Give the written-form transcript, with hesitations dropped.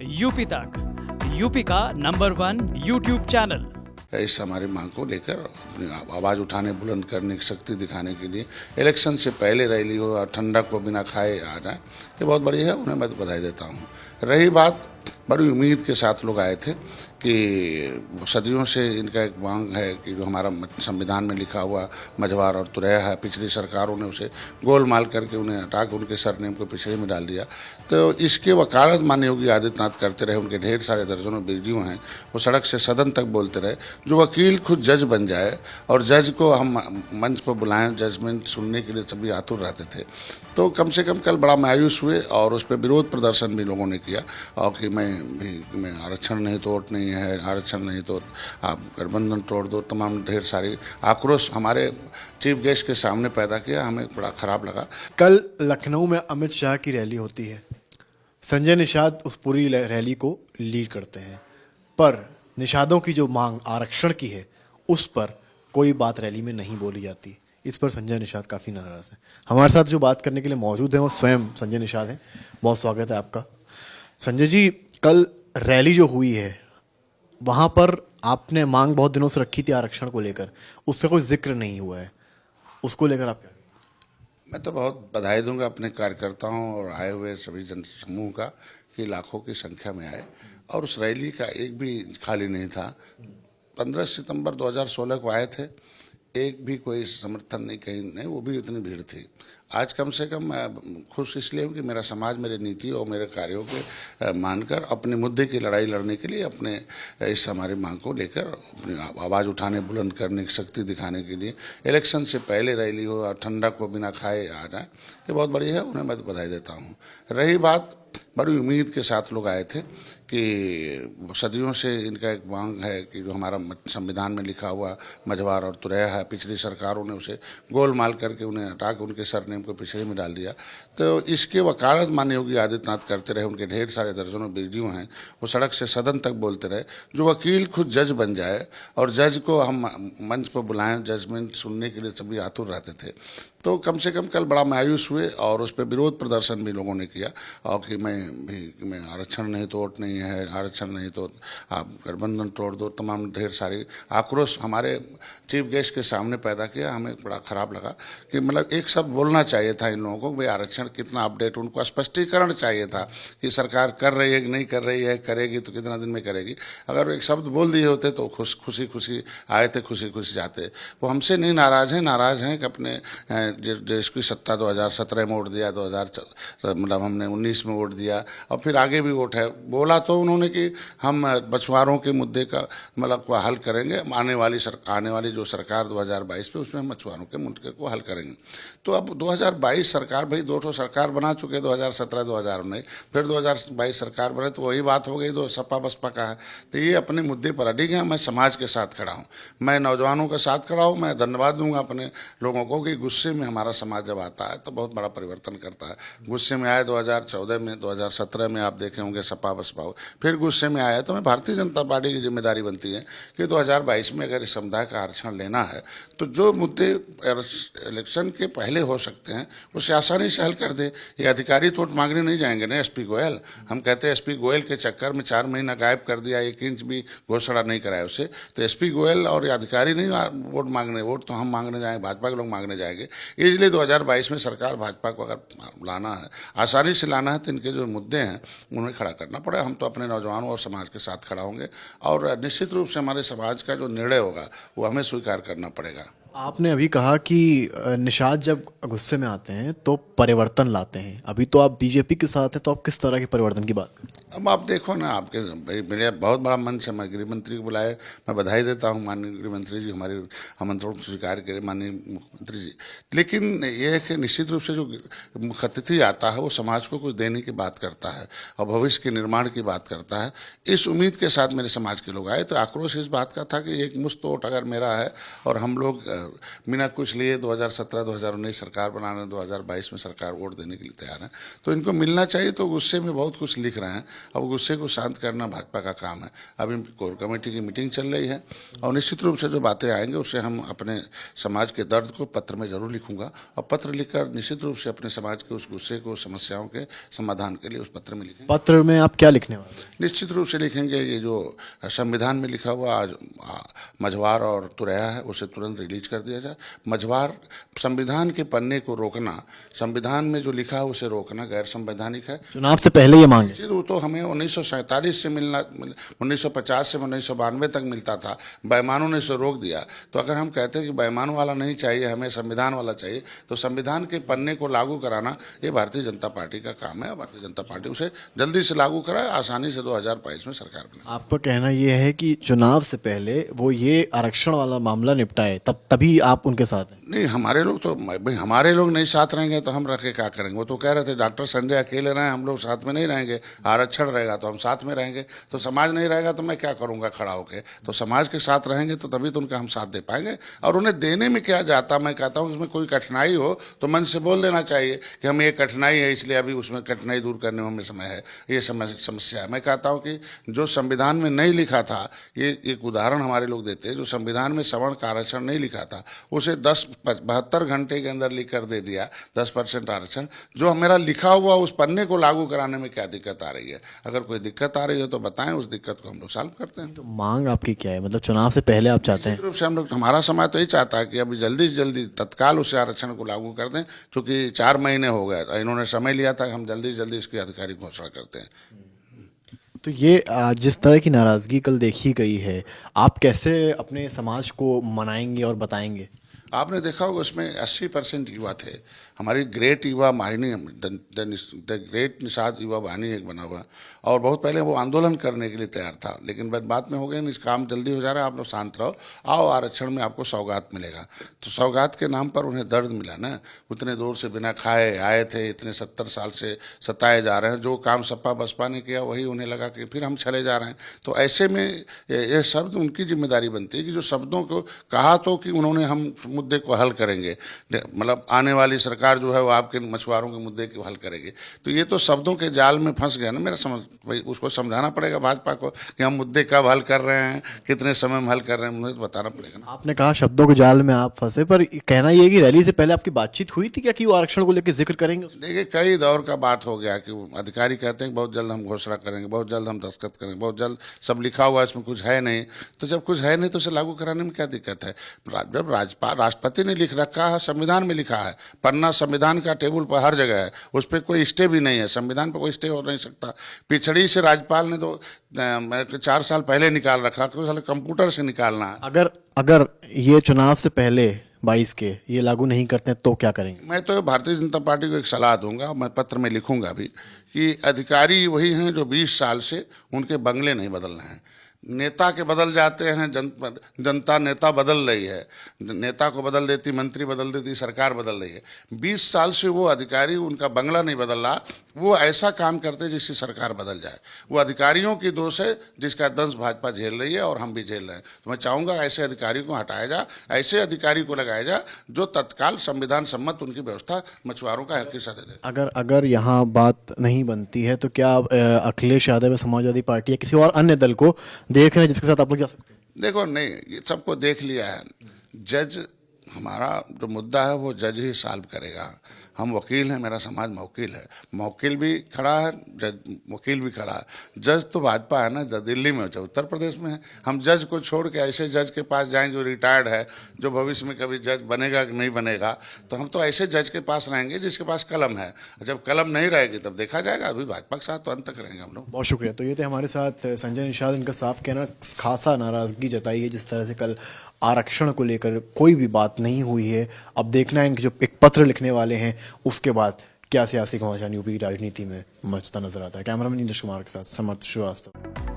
UP तक, UP का number 1 YouTube channel. इस हमारी मांग को लेकर अपनी आवाज़ उठाने, बुलंद करने की शक्ति दिखाने के लिए इलेक्शन से पहले रैली हो और ठंडा को बिना खाए आ जाए, ये बहुत बड़ी है। उन्हें मैं बधाई देता हूँ। रही बात, बड़ी उम्मीद के साथ लोग आए थे कि सदियों से इनका एक मांग है कि जो हमारा संविधान में लिखा हुआ मझवार और तुरैया है, पिछली सरकारों ने उसे गोलमाल करके उन्हें हटा के उनके सरनेम को पिछड़े में डाल दिया। तो इसके वकालत माननीय योगी आदित्यनाथ करते रहे। उनके ढेर सारे दर्जनों वीडियो हैं, वो सड़क से सदन तक बोलते रहे। जो वकील खुद जज बन जाए और जज को हम मंच पर बुलाएं जजमेंट सुनने के लिए, सभी आतुर रहते थे। तो कम से कम कल बड़ा मायूस हुए और उस पर विरोध प्रदर्शन भी लोगों ने किया और कि मैं आरक्षण नहीं तो वोट नहीं है, आरक्षण नहीं तो आप गठबंधन तोड़ दो, तमाम ढेर सारी आक्रोश हमारे चीफ गेस्ट के सामने पैदा किया। हमें बड़ा खराब लगा। कल लखनऊ में अमित शाह की रैली होती है। संजय निषाद उस पूरी रैली को लीड करते हैं, पर निषादों की जो मांग आरक्षण की है उस पर कोई बात रैली में नहीं बोली जाती। इस पर संजय निषाद काफ़ी नाराज़ हैं। हमारे साथ जो बात करने के लिए मौजूद हैं वो स्वयं संजय निषाद हैं। बहुत स्वागत है आपका। संजय जी, कल रैली जो हुई है वहाँ पर आपने मांग बहुत दिनों से रखी थी आरक्षण को लेकर, उसका कोई जिक्र नहीं हुआ है, उसको लेकर आप क्या? मैं तो बहुत बधाई दूंगा अपने कार्यकर्ताओं और आए हुए सभी जन समूह का कि लाखों की संख्या में आए और उस रैली का एक भी खाली नहीं था। 15 सितंबर 2016 को आए थे, एक भी कोई समर्थन नहीं, कहीं नहीं, वो भी इतनी भीड़ थी। आज कम से कम मैं खुश इसलिए हूँ कि मेरा समाज मेरे नीति और मेरे कार्यों के मानकर अपने मुद्दे की लड़ाई लड़ने के लिए, अपने इस हमारी मांग को लेकर अपनी आवाज़ उठाने, बुलंद करने की शक्ति दिखाने के लिए इलेक्शन से पहले रैली हो और ठंडा को बिना खाए आ जाए, ये बहुत बड़ी है। उन्हें मैं बधाई देता हूँ। रही बात, बड़ी उम्मीद के साथ लोग आए थे कि सदियों से इनका एक मांग है कि जो हमारा संविधान में लिखा हुआ मझवार और तुरैया है, पिछली सरकारों ने उसे गोलमाल करके उन्हें हटा के उनके सरनेम को पिछड़े में डाल दिया। तो इसके वकालत माननीय योगी आदित्यनाथ करते रहे। उनके ढेर सारे दर्जनों वीडियो हैं, वो सड़क से सदन तक बोलते रहे। जो वकील खुद जज बन जाए और जज को हम मंच पर बुलाएं जजमेंट सुनने के लिए, सभी आतुर रहते थे। तो कम से कम कल बड़ा मायूस हुए और उस पर विरोध प्रदर्शन भी लोगों ने किया और कि मैं आरक्षण नहीं तो वोट नहीं है, आरक्षण नहीं तो आप गठबंधन तोड़ दो, तमाम ढेर सारी आक्रोश हमारे चीफ गेस्ट के सामने पैदा किया। हमें बड़ा खराब लगा कि मतलब एक शब्द बोलना चाहिए था इन लोगों को, भाई आरक्षण कितना अपडेट, उनको स्पष्टीकरण चाहिए था कि सरकार कर रही है कि नहीं कर रही है, करेगी तो कितना दिन में करेगी। अगर एक शब्द बोल दिए होते तो खुशी खुशी आए थे, खुशी खुशी जाते। वो हमसे नहीं नाराज़ हैं कि अपने देश की सत्ता 2017 में वोट दिया, 2000 मतलब हमने 19 में वोट दिया और फिर आगे भी वोट है। बोला तो उन्होंने कि हम मछुआरों के मुद्दे का मतलब को हल करेंगे, आने वाली जो सरकार 2022 पे, उसमें हम मछुआरों के मुद्दे को हल करेंगे। तो अब 2022 सरकार, भाई 2 सरकार बना चुके, 2017-2019, फिर 2022 सरकार बने तो वही बात हो गई, तो सपा बसपा का है। तो ये अपने मुद्दे पर अडिग है। मैं समाज के साथ खड़ा हूँ, मैं नौजवानों के साथ खड़ा हूँ। मैं धन्यवाद दूंगा अपने लोगों को कि गुस्से में हमारा समाज जब आता है तो बहुत बड़ा परिवर्तन करता है। गुस्से में आए 2014 में, 2017 में आप देखे होंगे सपा बसपा, फिर गुस्से में आया। तो मैं भारतीय जनता पार्टी की जिम्मेदारी बनती है कि 2022 में अगर इस समुदाय का आरक्षण लेना है तो जो मुद्दे इलेक्शन के पहले हो सकते हैं उसे आसानी से हल कर दे। ये अधिकारी तो वोट मांगने नहीं जाएंगे ना। एसपी गोयल, हम कहते हैं एसपी गोयल के चक्कर में 4 महीना गायब कर दिया, 1 इंच भी घोषणा नहीं कराया उसे। तो एसपी गोयल और ये अधिकारी नहीं वोट मांगने, वोट तो हम मांगने जाएंगे, भाजपा के लोग मांगने जाएंगे। इसलिए 2022 में सरकार भाजपा को अगर लाना है, आसानी से लाना है, तो इनके जो मुद्दे हैं उन्हें खड़ा करना पड़ेगा। हम तो अपने नौजवानों और समाज के साथ खड़ा होंगे और निश्चित रूप से हमारे समाज का जो निर्णय होगा वो हमें स्वीकार करना पड़ेगा। आपने अभी कहा कि निषाद जब गुस्से में आते हैं तो परिवर्तन लाते हैं। अभी तो आप बीजेपी के साथ हैं, तो आप किस तरह के परिवर्तन की बात करते हैं? अब आप देखो ना, आपके भाई मेरे बहुत बड़ा मंच है। मैं गृह मंत्री को बुलाए, मैं बधाई देता हूँ माननीय गृह मंत्री जी, हमारे आमंत्रण को स्वीकार करें माननीय मुख्यमंत्री जी। लेकिन ये है कि निश्चित रूप से जो मुख्य अतिथि आता है वो समाज को कुछ देने की बात करता है और भविष्य के निर्माण की बात करता है। इस उम्मीद के साथ मेरे समाज के लोग आए। तो आक्रोश इस बात का था कि एक मुश्त वोट अगर मेरा है और हम लोग बिना कुछ लिए 2017-2019 सरकार बनाने, 2022 में सरकार वोट देने के लिए तैयार है, तो इनको मिलना चाहिए। तो गुस्से में बहुत कुछ लिख रहे हैं, अब गुस्से को शांत करना भाजपा का काम है। अभी कोर कमेटी की मीटिंग चल रही है और निश्चित रूप से जो बातें आएंगे उससे हम अपने समाज के दर्द को पत्र में जरूर लिखूंगा और पत्र लिखकर निश्चित रूप से अपने समाज के उस गुस्से को, समस्याओं के समाधान के लिए उस पत्र में लिखेंगे। पत्र में आप क्या लिखने वाले हैं? निश्चित रूप से लिखेंगे ये जो संविधान में लिखा हुआ आज मझवार और तुरैया है उसे तुरंत रिलीज कर दिया जाए। मझवार संविधान के पन्ने को रोकना, संविधान में जो लिखा है उसे रोकना गैर संवैधानिक है। चुनाव से पहले ये मांगे जी, वो तो हमें 1947 से मिलना, 1950 से 1992 तक मिलता था, बेईमानों ने इसे रोक दिया। तो अगर हम कहते हैं कि बेईमान वाला नहीं चाहिए, हमें संविधान वाला चाहिए, तो संविधान के पन्ने को लागू कराना ये भारतीय जनता पार्टी का काम है। भारतीय जनता पार्टी उसे जल्दी से लागू कराए, आसानी से 2022 में सरकार बनाए। आपका कहना ये है कि चुनाव से पहले वो ये आरक्षण वाला मामला निपटाए, तभी आप उनके साथ हैं? नहीं, हमारे लोग तो भाई हमारे लोग नहीं साथ रहेंगे तो हम रह के क्या करेंगे। वो तो कह रहे थे डॉक्टर संजय अकेले रहें, हम लोग साथ में नहीं रहेंगे, आरक्षण रहेगा तो हम साथ में रहेंगे। तो समाज नहीं रहेगा तो मैं क्या करूंगा खड़ा होके। तो समाज के साथ रहेंगे तो तभी तो उनका हम साथ दे पाएंगे। और उन्हें देने में क्या जाता, मैं कहता हूँ उसमें कोई कठिनाई हो तो मन से बोल देना चाहिए कि हमें ये कठिनाई है, इसलिए अभी उसमें कठिनाई दूर करने में हमें समय है, ये समस्या है। मैं कहता हूँ कि जो संविधान में नहीं लिखा था, ये एक उदाहरण हमारे लोग देते हैं, जो संविधान में सवर्ण का आरक्षण नहीं लिखा था उसे 72 घंटे के अंदर लिख कर दे दिया 10% आरक्षण। जो मेरा लिखा हुआ उस पन्ने को लागू कराने में क्या दिक्कत आ रही है? अगर कोई दिक्कत आ रही है तो बताएं, उस दिक्कत को हम लोग सॉल्व करते हैं। तो मांग आपकी क्या है? मतलब चुनाव से पहले आप चाहते हैं? रूप से हम लोग, हमारा समाज तो यही चाहता है कि अभी जल्दी से जल्दी तत्काल उस आरक्षण को लागू कर दें, क्योंकि 4 महीने हो गए, इन्होंने समय लिया था, हम जल्दी से जल्दी इसकी आधिकारिक घोषणा करते हैं। तो ये जिस तरह की नाराज़गी कल देखी गई है, आप कैसे अपने समाज को मनाएंगे और बताएंगे? आपने देखा होगा उसमें 80% युवा थे। हमारी great Yuva Vahini, the great Nishad Yuva Vahini एक बना हुआ, और बहुत पहले वो आंदोलन करने के लिए तैयार था, लेकिन बाद में हो गया इस काम जल्दी हो जा रहा है, आप लोग शांत रहो, आओ आरक्षण में आपको सौगात मिलेगा। तो सौगात के नाम पर उन्हें दर्द मिला ना, उतने दूर से बिना खाए आए थे, इतने 70 साल से सताए जा रहे हैं। जो काम सपा बसपा ने किया वही उन्हें लगा कि फिर हम चले जा रहे हैं। तो ऐसे में ये शब्द उनकी जिम्मेदारी बनती है कि जो शब्दों को कहा तो कि उन्होंने हम मुद्दे को हल करेंगे, मतलब आने वाली सरकार जो है वो आपके मछुआरों के मुद्दे को हल करेगी। तो ये तो शब्दों के जाल में फंस गया ना, मेरा समझ भाई उसको समझाना पड़ेगा भाजपा को कि हम मुद्दे कब हल कर रहे हैं, कितने समय में हल कर रहे हैं, मुझे तो बताना पड़ेगा ना। आपने कहा शब्दों के जाल में आप फंसे, पर कहना ये है कि रैली से पहले आपकी बातचीत हुई थी क्या कि वो आरक्षण को लेकर जिक्र करेंगे? देखिए, कई दौर का बात हो गया कि वो अधिकारी कहते हैं बहुत जल्द हम घोषणा करेंगे, बहुत जल्द हम दस्तखत करेंगे, बहुत जल्द, सब लिखा हुआ है, इसमें कुछ है नहीं। तो जब कुछ है नहीं तो उसे लागू कराने में क्या दिक्कत है? जब राष्ट्रपति ने लिख रखा है, संविधान में लिखा है, पन्ना संविधान का टेबल पर हर जगह है, उस पर कोई स्टे भी नहीं है, संविधान पर कोई स्टे हो नहीं सकता। पिछड़ी से राज्यपाल ने तो 4 साल पहले निकाल रखा, तो कंप्यूटर से निकालना है। अगर ये चुनाव से पहले 22 के ये लागू नहीं करते हैं तो क्या करेंगे? मैं तो भारतीय जनता पार्टी को एक सलाह दूंगा, मैं पत्र में लिखूंगा भी, कि अधिकारी वही हैं जो 20 साल से, उनके बंगले नहीं बदलना है। नेता के बदल जाते हैं, जनता नेता बदल रही है, नेता को बदल देती, मंत्री बदल देती, सरकार बदल रही है। 20 साल से वो अधिकारी, उनका बंगला नहीं बदल रहा, वो ऐसा काम करते जिससे सरकार बदल जाए। वो अधिकारियों की दोष है जिसका दंश भाजपा झेल रही है और हम भी झेल रहे हैं। तो मैं चाहूँगा ऐसे अधिकारी को हटाया जाए, ऐसे अधिकारी को लगाया जाए जो तत्काल संविधान सम्मत उनकी व्यवस्था मछुआरों का हक हिस्सा दे दे। अगर यहाँ बात नहीं बनती है तो क्या अखिलेश यादव समाजवादी पार्टी या किसी और अन्य दल को देख रहे हैं जिसके साथ आप लोग जा सकते हैं? देखो, नहीं, ये सबको देख लिया है। जज, हमारा जो मुद्दा है वो जज ही सॉल्व करेगा। हम वकील हैं, मेरा समाज मवकील है, मवकील भी खड़ा है, जज वकील भी खड़ा है। जज तो भाजपा है ना, दिल्ली में हो, उत्तर प्रदेश में है। हम जज को छोड़ के ऐसे जज के पास जाएंगे जो रिटायर्ड है, जो भविष्य में कभी जज बनेगा कि नहीं बनेगा। तो हम तो ऐसे जज के पास रहेंगे जिसके पास कलम है। जब कलम नहीं रहेगी तब देखा जाएगा। अभी भाजपा के साथ तो अंत तक रहेंगे हम लोग। बहुत शुक्रिया। तो ये थे हमारे साथ संजय निषाद। इनका साफ कहना, खासा नाराज़गी जताई है जिस तरह से कल आरक्षण को लेकर कोई भी बात नहीं हुई है। अब देखना है कि जो एक पत्र लिखने वाले हैं उसके बाद क्या सियासी घमासान यूपी की राजनीति में मचता नजर आता है। कैमरामैन नीरज कुमार के साथ समर्थ श्रीवास्तव।